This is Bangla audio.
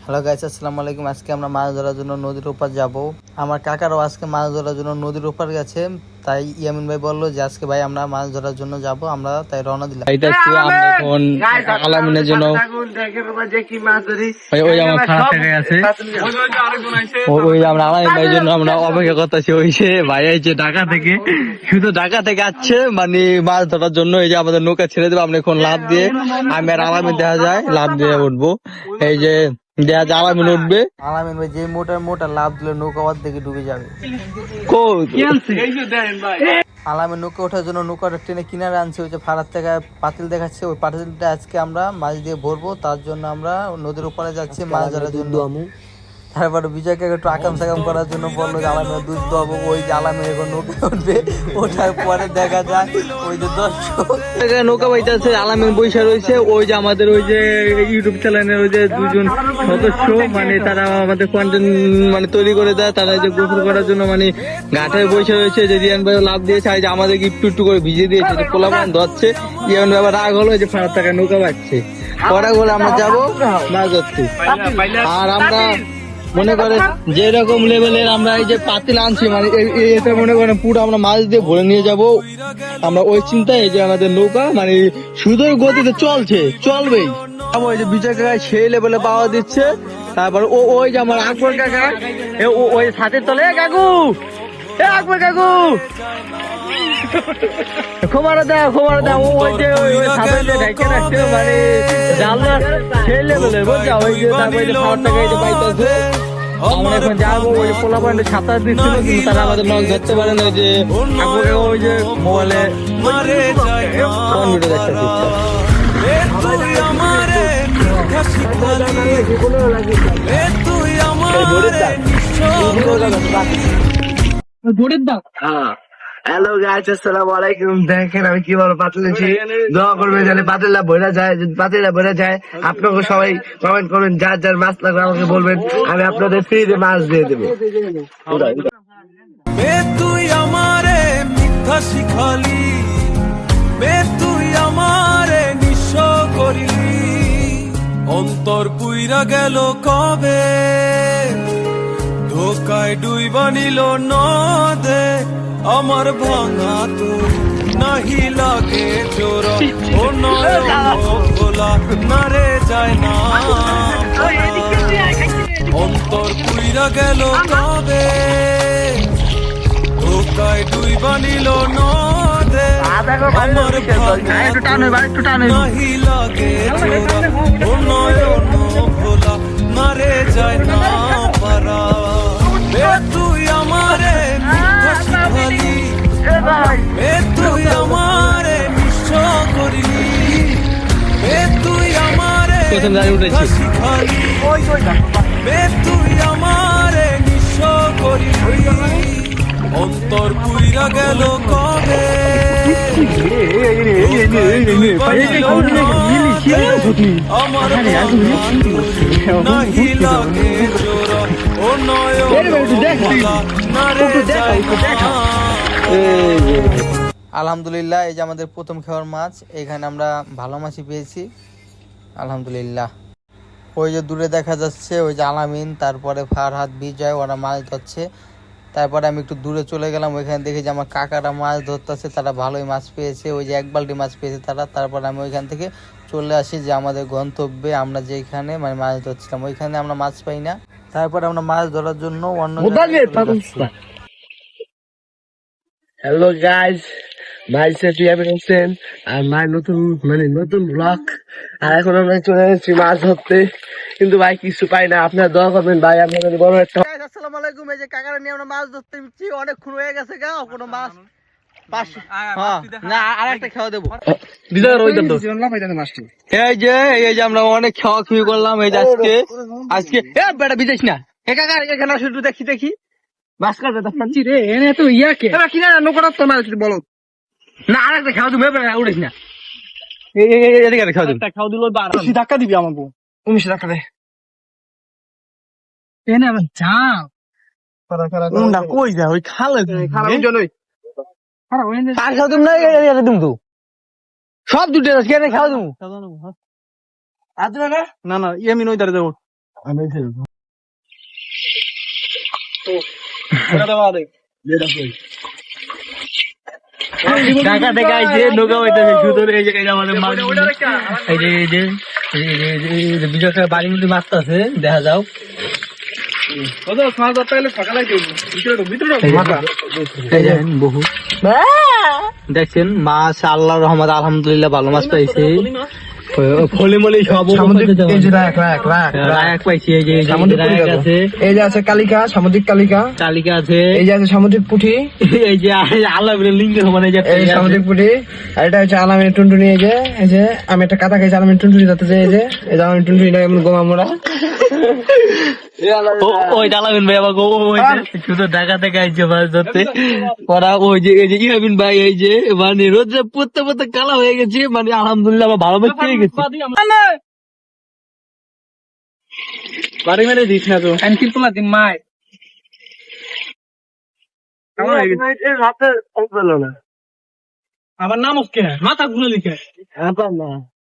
হ্যালো গাইস, আসসালামু আলাইকুম। আজকে আমরা মাছ ধরার জন্য নদীর ওপার যাব। আমার কাকারাও আজকে মাছ ধরার জন্য নদীর ওপার গেছে, তাই ইয়ামিন ভাই বললো যে আজকে ভাই আমরা মাছ ধরার জন্য যাব। আমরা তাই রওনা দিলাম। এটা কি আমরা এখন আলামিনের জন্য ওই আমার খারাপ থেকে আছে, ওই আমরা আলামিন ভাইয়ের জন্য আমরা অপেক্ষা করতেছি। ওই যে ভাই আইছে ঢাকা থেকে, শুধু ঢাকা থেকে আসছে মানে মাছ ধরার জন্য। এই যে আমাদের নৌকা ছেড়ে দেবো, আমরা এখন লাভ দিয়ে আমি আর আলামিন দেখা যায় লাভ দিয়ে উঠবো। এই যে দেখা যায় আলামিন উঠবে। আলামিন ভাই যে মোটা লাভ দিলে নৌকা অর্ধেকে ডুবে যাবে। আলামিন নৌকা ওঠার জন্য নৌকাটা টেনে কিনারে আনছে, ওই যে ফারার থেকে পাতিল দেখাচ্ছে, ওই পাতিলটা আজকে আমরা মাছ দিয়ে ভরবো। তার জন্য আমরা নদীর ওপারে যাচ্ছি মাছ ধরার জন্য। তারপরে বিজয়কে একটু আকাম সাকাম করার জন্য বললো যে আলামের দুধ দেবো। ওই যে আলামের এখন নৌকা উঠবে, ওঠার পরে দেখা যায় ওই যে দর্শক নৌকা বাইতেছে, আলামিন বৈশা রয়েছে। ওই যে আমাদের ওই যে ইউটিউব চ্যানেলের ওই যে দুজন সদস্য মানে তারা আমাদের কন্টেন্ট মানে তৈরি করে দেয়। তারা যে গোসল করার জন্য মানে ঘাটে বৈশা রয়েছে। যে রিয়ান ভাই লাভ দিয়েছে, যে আমাদের একটু করে ভিজিয়ে দিয়েছে, যে পোলাপান ধরছে। ইয়ান ভাই রাগ হলো যে ফারার টাকা নৌকা বাজছে। পরে বলে আমরা যাবো মাছ ধরতে। আর আমরা মনে করে যেরকম লেভেলের আমরা এই যে পাতিল আনছি, মানে এটা মনে করেন পুরো আমরা মাছ দিয়ে ভরে নিয়ে যাব। আমরা ওই চিন্তায় এই যে আমাদের নৌকা মানে সুদূর গতিতে চলবেই। ওই যে বিজয় কাকা সেই লেভেলে পাওয়া দিচ্ছে। তারপর ওই যে আমার আকবর কাকা ওই ছাদের তলে, কাকু আকবর কাকু খবর দাও ওই যে ওই ছাদের ঢাকে রাখছে মানে জানলা সেই লেভেলে বুঝছো। ওই যে তারপর যে খাওয়ার টাকা এই যে পাইতেছে। আমরা এখন যাবো, ওই পোলা পয়েন্টে সাঁতার দিচ্ছিল কিন্তু তারা আমাদের মাছ ধরতে পারে না। যে ওই যে মোবাইলে ভিডিও দেখতে হ্যালো গাইস, আসসালামু আলাইকুম। দেখেন আমি কি বলবো, পাতিল নিচ্ছি, দোয়া করবেন যেন পাতিলটা ভরে যায়। যদি পাতিলটা ভরে যায়, আপনাকে সবাই কমেন্ট করবেন, যার যার মাছ লাগবে আমাকে বলবেন, আমি আপনাদের ফ্রিতে মাছ দিয়ে দেবো। তুই আমারে মিথ্যা শিখালি, তুই আমারে নিঃস্ব করিলি, অন্তর পুইরা গেল কবে, ধোকায় ডুইবা নিল নদে আমার ভাঙা তোর নাহি লাগে জোর। ও নয়ন ভোলা নারে যায় না, অন্তর পুইরা গেল কবে, ধোকায় ডুইবা নিল নদে আমার ভাঙা নাহি লাগে জোর। ও নয়ন ভোলা নারে যায় না পারা। তুই আমারে মিথ্যা শিখালি, তুই আমারে নিঃস্ব করিলি, তুই আমারে মিথ্যা শিখালি, তুই আমারে নিঃস্ব করিলি, অন্তর পুইরা গেল কবে, আমার নাহি লাগে জোর। ও নয়ন নারে যায় না। আলহামদুলিল্লাহ, এই যে আমাদের প্রথম খাওয়ার মাছ। এখানে আমরা ভালো মাছই পেয়েছি আলহামদুলিল্লাহ। ওই যে দূরে দেখা যাচ্ছে ওই যে আলামিন, তারপরে ফারহাদ, বিজয়, ওরা মাছ ধরছে। তারপরে আমি একটু দূরে চলে গেলাম, ওইখানে দেখি যে আমার কাকারা মাছ ধরতেছে, তারা ভালোই মাছ পেয়েছে। ওই যে 1 বালতি মাছ পেয়েছে তারা। তারপরে আমি ওইখান থেকে চলে আসি যে আমাদের গন্তব্যে, আমরা যেখানে মানে মাছ ধরছিলাম ওইখানে আমরা মাছ পাই না। তারপরে আমরা মাছ ধরার জন্য অন্য হ্যালো গাইস, ভাই হোসেন আর মায়ের নতুন ব্লগ। আর এখন আমরা চলে এসেছি মাছ ধরতে, কিন্তু ভাই কিছু পাই না। আপনার দোয়া করবেন ভাই, আপনাদের বড় একটা। আসসালামু আলাইকুম। এই যে কাকারা নিয়ে আমরা মাছ ধরতে যাচ্ছি, অনেকক্ষণ হয়ে গেছে গা, কোনো মাছ না। আর একটা খাওয়া দেবো। এই যে আমরা অনেক খাওয়া খুবই করলাম। এই যে আজকে বেটা বিদেশ না কাকা, এখানে শুধু দেখি মাছ কাটবে দেখছি রে। এনে তো ইয়াকে কিনা নৌকাটা তো না বলো না। আর একটা খাওয়া দেবো, উড়িস না। এদিকে খাওয়া দেবো, খাওয়া দিল ধাক্কা দিবি আমাকে। 19 টাকা দে এনে আবার যা কই যা ওই খালে সব দুটো খাওয়া দেবো। না আমি নই দাঁড়িয়ে যাবো। ঢাকা থেকে আইছে নৌকা হইতেছে সুতোর এই জায়গায় আমাদের মাছ এই যে এই যে এই যে বিজয় বাড়ির মধ্যে মাছ আছে দেখা যাও এই দেখেন বহু দেখছেন মাছ আল্লাহর রহমত আলহামদুলিল্লাহ ভালো মাছ পাইছে ফলে মলে সব এই যে রাখ রাখ রাখ রায়াক পাইছি এই যে সামুদ্রিক পুঁটি রায়াক আছে এই যে আছে কালিকা সামুদ্রিক কালিকা তালিকা আছে এই যে আছে সামুদ্রিক পুঁটি এই যে আল্লাহ লিঙ্গ মানে যে এই সামুদ্রিক পুঁটি আর এটা হচ্ছে আলামিনের টুনটুনি এই যে আমি একটা কাটা খাইছি আলামিনের টুনটুনি যাতে যে এই যে আলামিনের টুনটুনিটা এমন গোমা মোড়া ওই ডালাবিন ভাই আবার ওই যে শুধু ঢাকা থেকে আইছে মাছ ধরতে ওরা ওই যে এই যে ইয়াবিন ভাই এই যে মানে রোদে পড়তে পড়তে কালা হয়ে গেছে মানে আলহামদুলিল্লাহ আমার ভালো মাছ পেয়ে গেছে বাড়ি মেরে দিস না তো আনকি তোলা দিন মাই আমার নাম ওকে মাথা ঘুরে লিখে হ্যাঁ না